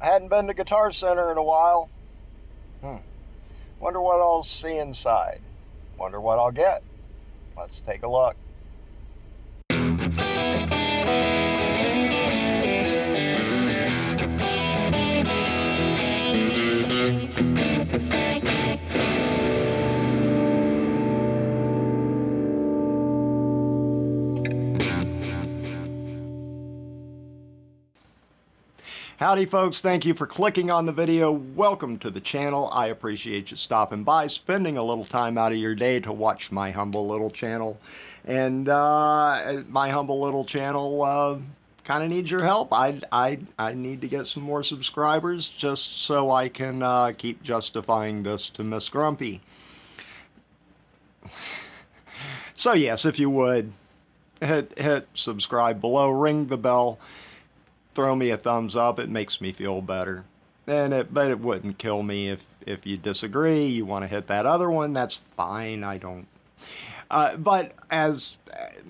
I hadn't been to Guitar Center in a while. Wonder what I'll see inside. Wonder what I'll get. Let's take a look. Howdy folks, thank you for clicking on the video. Welcome to the channel. I appreciate you stopping by, spending a little time out of your day to watch my humble little channel. And my humble little channel kind of needs your help. I need to get some more subscribers just so I can keep justifying this to Miss Grumpy. So yes, if you would, hit subscribe below, ring the bell. Throw me a thumbs up. It makes me feel better. But it wouldn't kill me if you disagree. You want to hit that other one, that's fine. I don't. But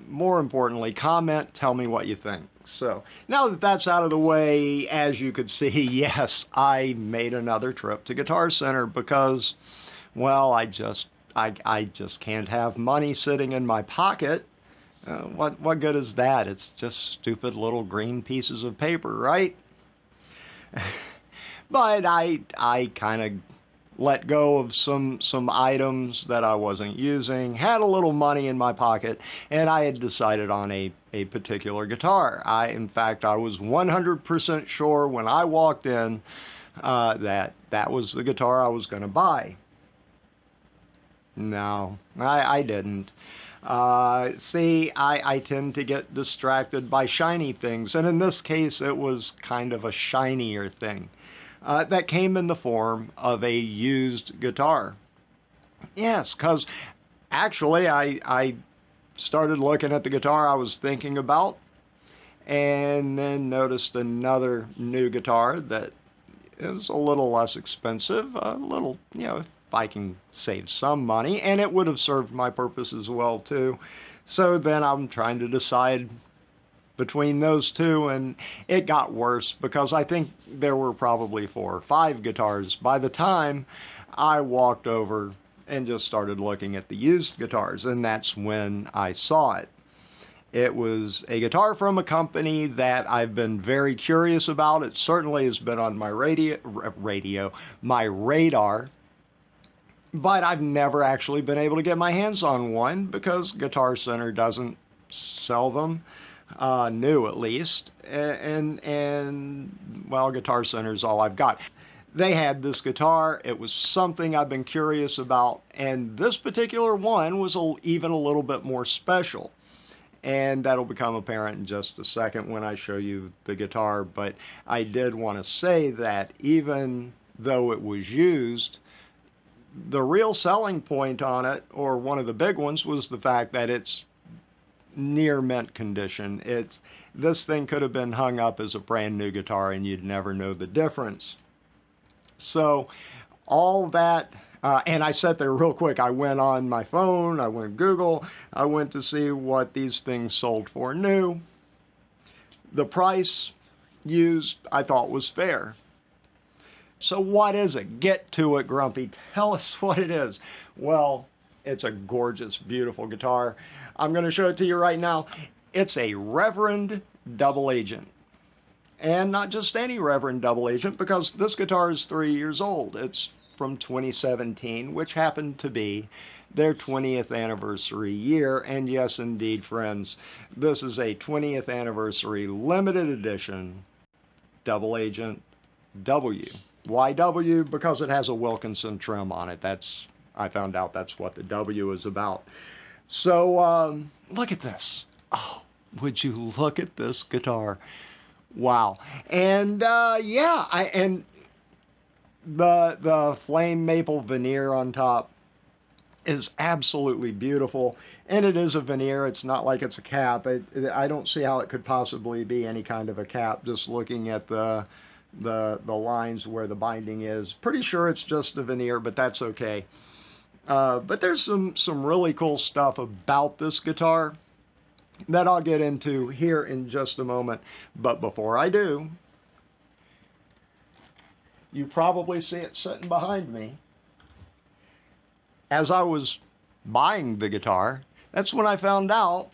more importantly, comment, tell me what you think. So now that that's out of the way, as you could see, yes, I made another trip to Guitar Center because, well, I just can't have money sitting in my pocket. What good is that? It's just stupid little green pieces of paper, right? But I kind of let go of some items that I wasn't using, had a little money in my pocket, and I had decided on a particular guitar. In fact, I was 100% sure when I walked in that was the guitar I was going to buy. No, I didn't. See, I tend to get distracted by shiny things, and in this case it was kind of a shinier thing that came in the form of a used guitar. Yes, because actually I started looking at the guitar I was thinking about, and then noticed another new guitar that is a little less expensive, a little, you know, I can save some money, and it would have served my purpose as well too. So then I'm trying to decide between those two, and it got worse because I think there were probably 4 or 5 guitars by the time I walked over and just started looking at the used guitars, and that's when I saw it. It was a guitar from a company that I've been very curious about. It certainly has been on my my radar. But I've never actually been able to get my hands on one because Guitar Center doesn't sell them, new at least. And well, Guitar Center is all I've got. They had this guitar. It was something I've been curious about, and this particular one was even a little bit more special. And that'll become apparent in just a second when I show you the guitar. But I did want to say that even though it was used, the real selling point on it, or one of the big ones, was the fact that it's near mint condition. This thing could have been hung up as a brand new guitar and you'd never know the difference. So all that, and I sat there real quick. I went on my phone, I went Google, I went to see what these things sold for new. The price used I thought was fair. So what is it? Get to it, Grumpy. Tell us what it is. Well, it's a gorgeous, beautiful guitar. I'm going to show it to you right now. It's a Reverend double agent. And not just any Reverend double agent, because this guitar is 3 years old. It's from 2017, which happened to be their 20th anniversary year. And yes, indeed, friends, this is a 20th anniversary limited edition double agent W. Why W? Because it has a Wilkinson trim on it. I found out that's what the W is about. So look at this. Oh, would you look at this guitar? Wow. And yeah, and the flame maple veneer on top is absolutely beautiful, and it is a veneer. It's not like it's a cap. I don't see how it could possibly be any kind of a cap, just looking at the lines where the binding is. Pretty sure it's just a veneer, but that's okay. But there's some really cool stuff about this guitar that I'll get into here in just a moment. But before I do, You probably see it sitting behind me. As I was buying the guitar, that's when I found out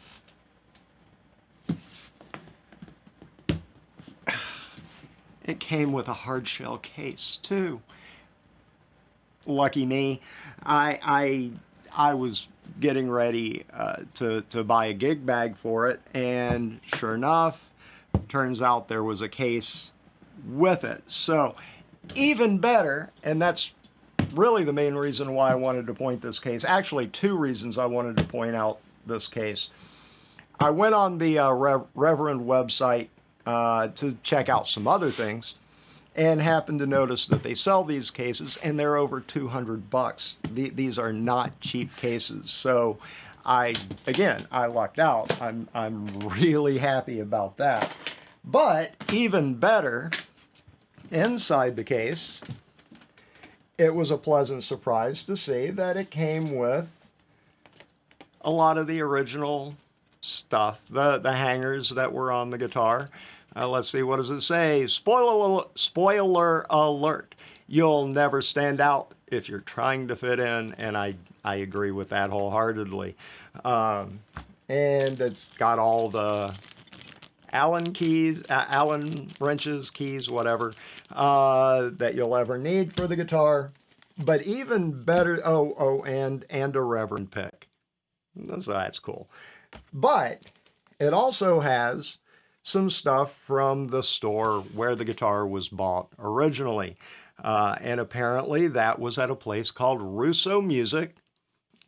it came with a hard shell case too. Lucky me. I was getting ready to buy a gig bag for it, and sure enough, turns out there was a case with it. So even better, and that's really the main reason why I wanted to point this case. Actually, two reasons I wanted to point out this case. I went on the Reverend website to check out some other things, and happened to notice that they sell these cases, and they're over $200. These are not cheap cases. So I lucked out. I'm really happy about that. But even better, inside the case, it was a pleasant surprise to see that it came with a lot of the original stuff, the hangers that were on the guitar. Let's see, what does it say? Spoiler alert. You'll never stand out if you're trying to fit in, and I agree with that wholeheartedly. And it's got all the Allen keys, Allen wrenches, keys, whatever, that you'll ever need for the guitar. But even better, and a Reverend pick. So that's cool. But it also has some stuff from the store where the guitar was bought originally. And apparently that was at a place called Russo Music.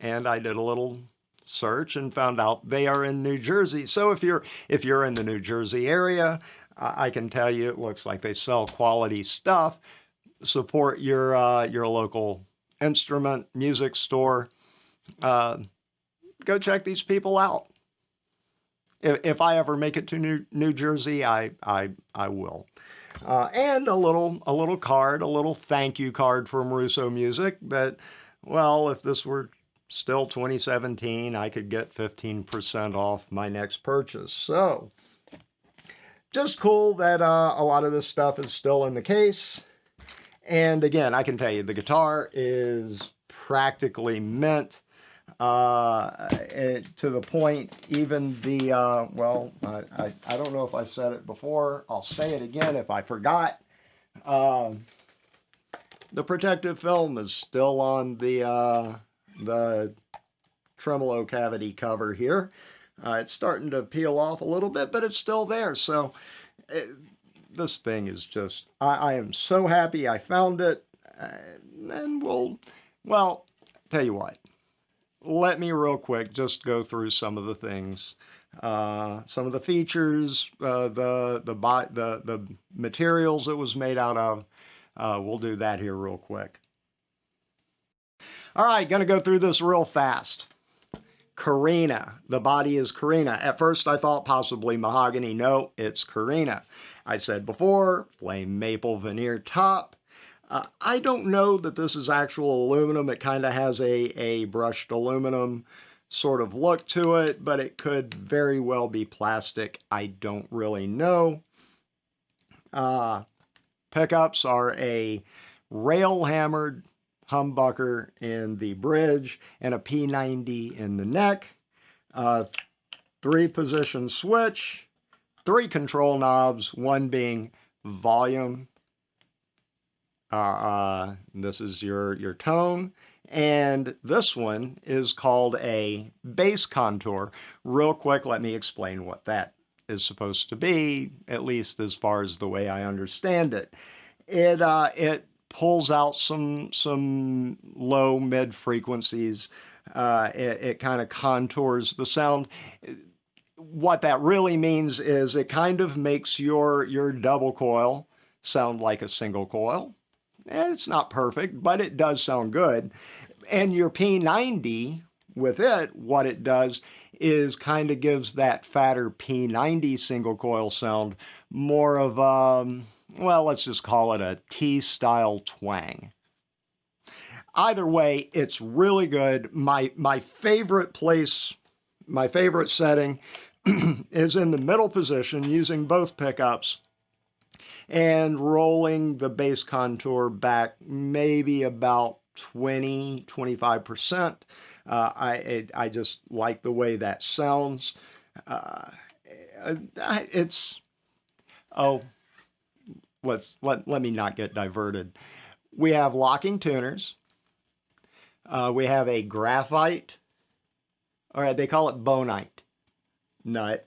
And I did a little search and found out they are in New Jersey. So if you're in the New Jersey area, I can tell you it looks like they sell quality stuff. Support your local instrument music store. Go check these people out. If I ever make it to New Jersey, I will. And a little card, a little thank you card from Russo Music that, well, if this were still 2017, I could get 15% off my next purchase. So just cool that a lot of this stuff is still in the case. And again, I can tell you the guitar is practically mint. To the point, even the, I don't know if I said it before, I'll say it again if I forgot. The protective film is still on the tremolo cavity cover here. It's starting to peel off a little bit, but it's still there. So this thing is just, I am so happy I found it. And well, tell you what. Let me real quick just go through some of the things, some of the features, the materials it was made out of. We'll do that here real quick. All right, going to go through this real fast. Carina. The body is Carina. At first I thought possibly mahogany. No, it's Carina. I said before, flame maple veneer top. I don't know that this is actual aluminum. It kind of has a brushed aluminum sort of look to it, but it could very well be plastic. I don't really know. Pickups are a rail-hammered humbucker in the bridge and a P90 in the neck. 3-position switch, 3 control knobs, one being volume. This is your tone, and this one is called a bass contour. Real quick, let me explain what that is supposed to be, at least as far as the way I understand it. It pulls out some low mid frequencies. It kind of contours the sound. What that really means is it kind of makes your double coil sound like a single coil. And it's not perfect, but it does sound good. And your P90, with it, what it does is kind of gives that fatter P90 single coil sound more of, well, let's just call it a T-style twang. Either way, it's really good. My favorite place, my favorite setting is in the middle position using both pickups. and rolling the base contour back maybe about 20-25%. I just like the way that sounds. Uh, it's oh, let me not get diverted. We have locking tuners. We have a graphite. All right, they call it bonite nut.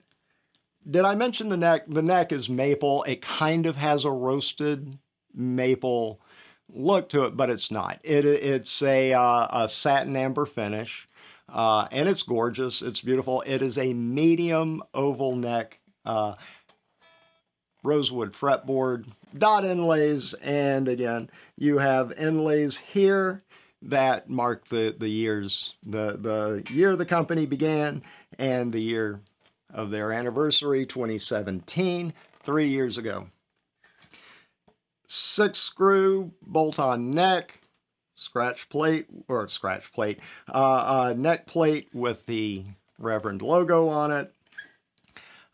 Did I mention the neck? The neck is maple. It kind of has a roasted maple look to it, but it's not. It's a satin amber finish, and it's gorgeous. It's beautiful. It is a medium oval neck, rosewood fretboard, dot inlays, and again, you have inlays here that mark the years, the year the company began and the year of their anniversary, 2017, 3 years ago. 6-screw bolt-on neck, scratch plate, neck plate with the Reverend logo on it.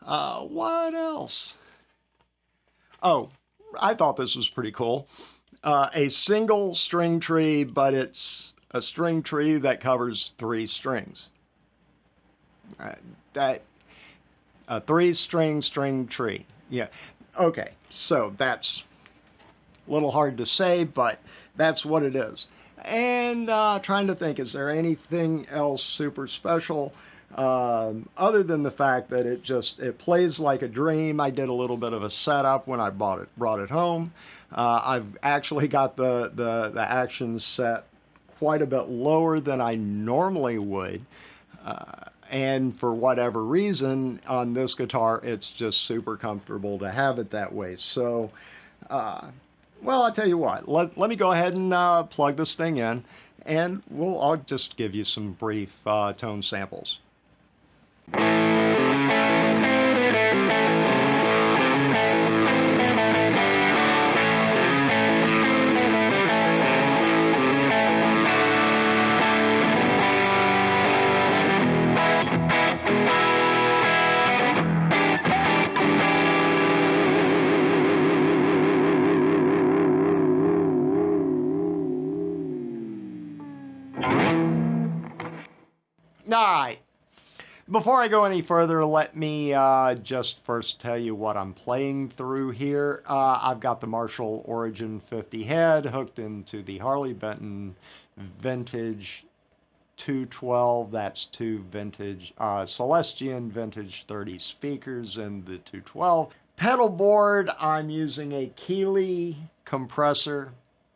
What else? Oh, I thought this was pretty cool. A single string tree, but it's a string tree that covers 3 strings. That a 3-string tree. Yeah. Okay, so that's a little hard to say, but that's what it is. And trying to think, is there anything else super special? Other than the fact that it plays like a dream. I did a little bit of a setup when I brought it home. I've actually got the action set quite a bit lower than I normally would. And for whatever reason, on this guitar, it's just super comfortable to have it that way. So, well, I'll tell you what, let me go ahead and plug this thing in, and I'll just give you some brief tone samples. All right. Before I go any further, let me just first tell you what I'm playing through here. I've got the Marshall Origin 50 head hooked into the Harley Benton Vintage 212. That's 2 vintage Celestian Vintage 30 speakers in the 212. Pedal board, I'm using a Keeley compressor.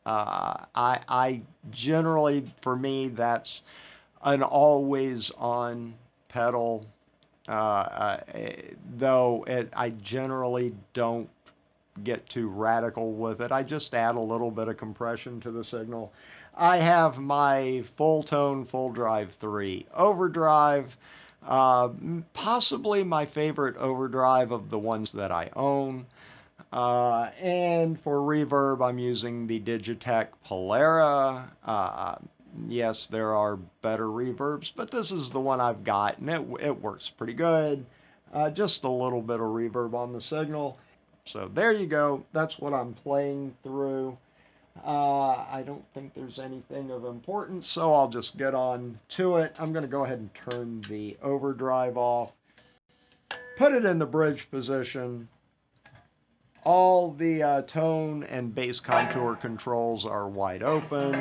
I generally, for me, that's an always on pedal, though I generally don't get too radical with it. I just add a little bit of compression to the signal. I have my full tone, full drive 3 overdrive, possibly my favorite overdrive of the ones that I own. And for reverb, I'm using the Digitech Polara. Yes, there are better reverbs, but this is the one I've got, and it works pretty good. Just a little bit of reverb on the signal. So there you go. That's what I'm playing through. I don't think there's anything of importance, so I'll just get on to it. I'm going to go ahead and turn the overdrive off, put it in the bridge position. All the tone and bass contour controls are wide open.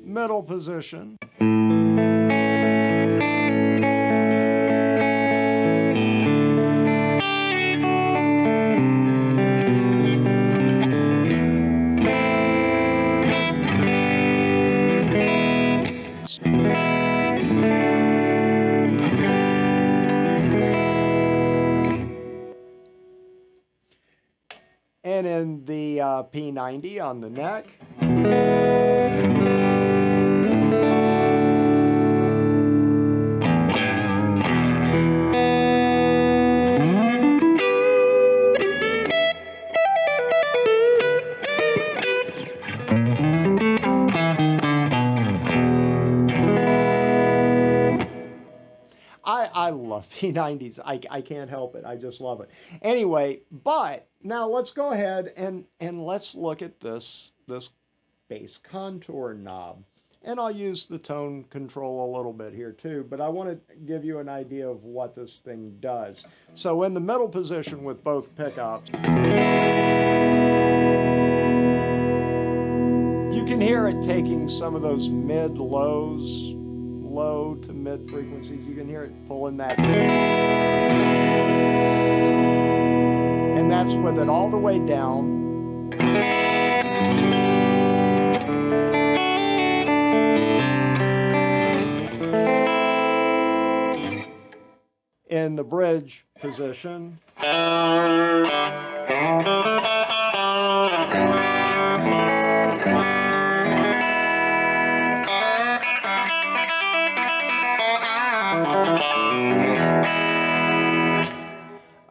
Middle position. And in the P90 on the neck. I love P90s. I can't help it. I just love it. Anyway, but now let's go ahead and let's look at this bass contour knob. And I'll use the tone control a little bit here too, but I want to give you an idea of what this thing does. So in the middle position with both pickups, you can hear it taking some of those mid-lows, low to mid frequencies. You can hear it pulling that. And that's with it all the way down. In the bridge position.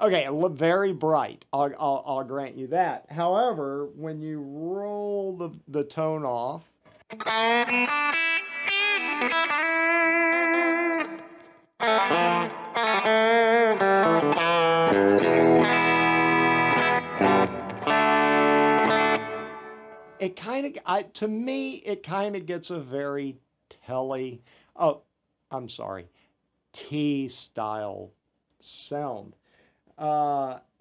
Okay, very bright. I'll grant you that. However, when you roll the tone off, it kind of, to me, it kind of gets a very telly, oh, I'm sorry, T-style sound.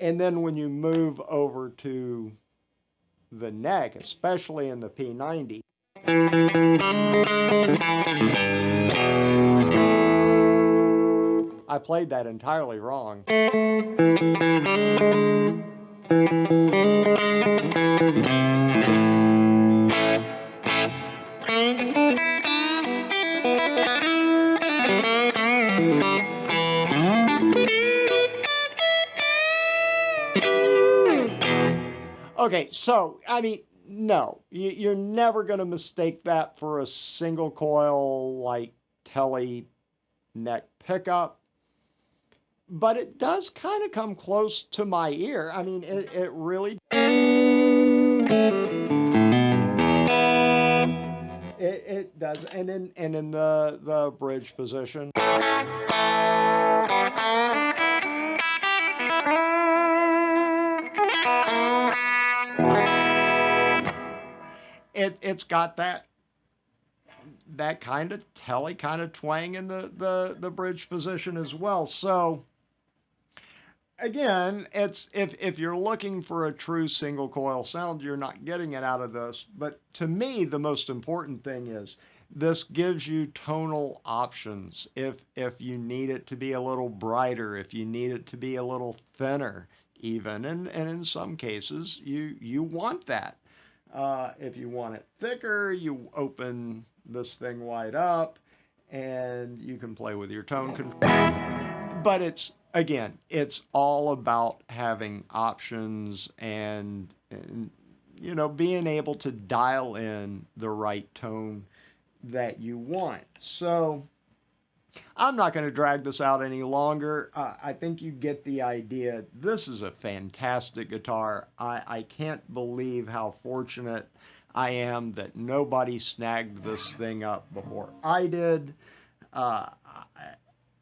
And then when you move over to the neck, especially in the P90, I played that entirely wrong. Okay, so, I mean, no, you're never going to mistake that for a single coil like Tele neck pickup, but it does kind of come close to my ear. I mean, it really, it does. And in the bridge position, it's got that kind of telly kind of twang in the bridge position as well. So again, it's if you're looking for a true single coil sound, you're not getting it out of this. But to me, the most important thing is this gives you tonal options. If you need it to be a little brighter, if you need it to be a little thinner, even, and in some cases you want that. If you want it thicker, you open this thing wide up and you can play with your tone control. But again, it's all about having options and you know, being able to dial in the right tone that you want. So I'm not going to drag this out any longer. I think you get the idea. This is a fantastic guitar. I can't believe how fortunate I am that nobody snagged this thing up before I did. Uh,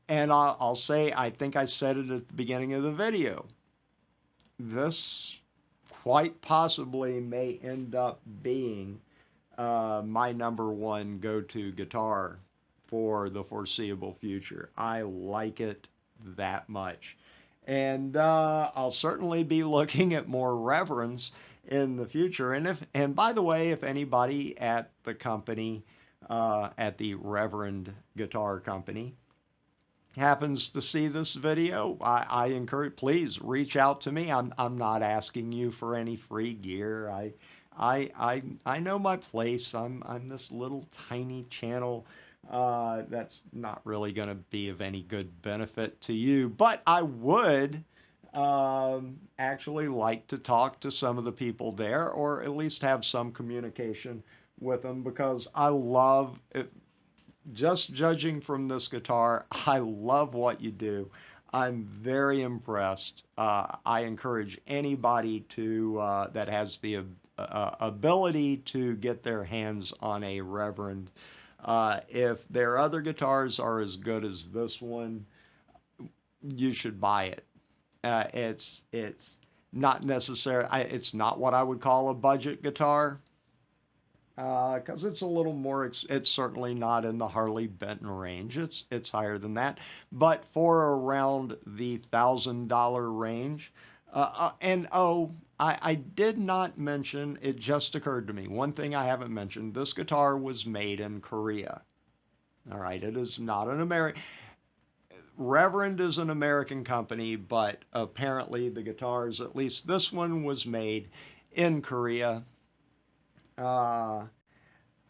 and I'll say, I think I said it at the beginning of the video. This quite possibly may end up being my #1 go-to guitar for the foreseeable future. I like it that much. And I'll certainly be looking at more Reverends in the future. And by the way, if anybody at the company, at the Reverend Guitar Company, happens to see this video, I encourage, please reach out to me. I'm not asking you for any free gear. I know my place. I'm this little tiny channel that's not really going to be of any good benefit to you, but I would actually like to talk to some of the people there, or at least have some communication with them, because I love it. Just judging from this guitar, I love what you do. I'm very impressed. I encourage anybody that has the ability to get their hands on a Reverend If their other guitars are as good as this one, you should buy it. It's not necessary. It's not what I would call a budget guitar, because it's a little more. It's certainly not in the Harley Benton range. It's higher than that, but for around the $1,000 range. And oh, I did not mention. It just occurred to me. One thing I haven't mentioned. This guitar was made in Korea. All right, it is not an American. Reverend is an American company, but apparently the guitars, at least this one, was made in Korea. Uh,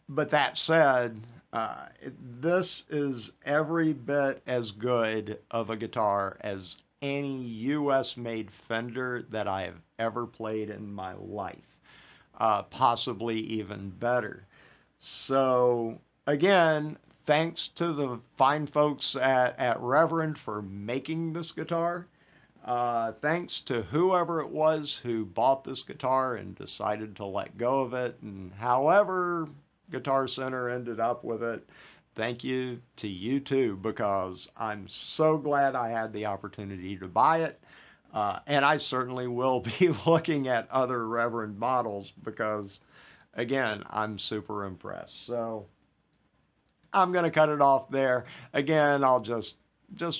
but that said, this is every bit as good of a guitar as any US made Fender that I have ever played in my life, possibly even better. So, again, thanks to the fine folks at Reverend for making this guitar. Thanks to whoever it was who bought this guitar and decided to let go of it, and however Guitar Center ended up with it. Thank you to you too, because I'm so glad I had the opportunity to buy it. And I certainly will be looking at other Reverend models because, again, I'm super impressed. So I'm going to cut it off there. Again, I'll just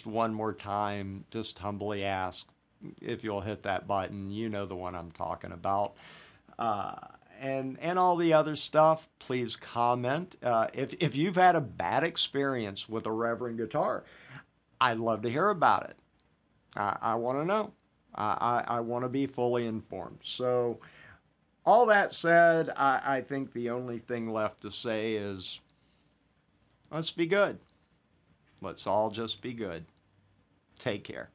one more time, just humbly ask if you'll hit that button. You know the one I'm talking about. Uh, and all the other stuff, please comment. If you've had a bad experience with a Reverend guitar, I'd love to hear about it. I want to know. I want to be fully informed. So, all that said, I think the only thing left to say is let's be good. Let's all just be good. Take care.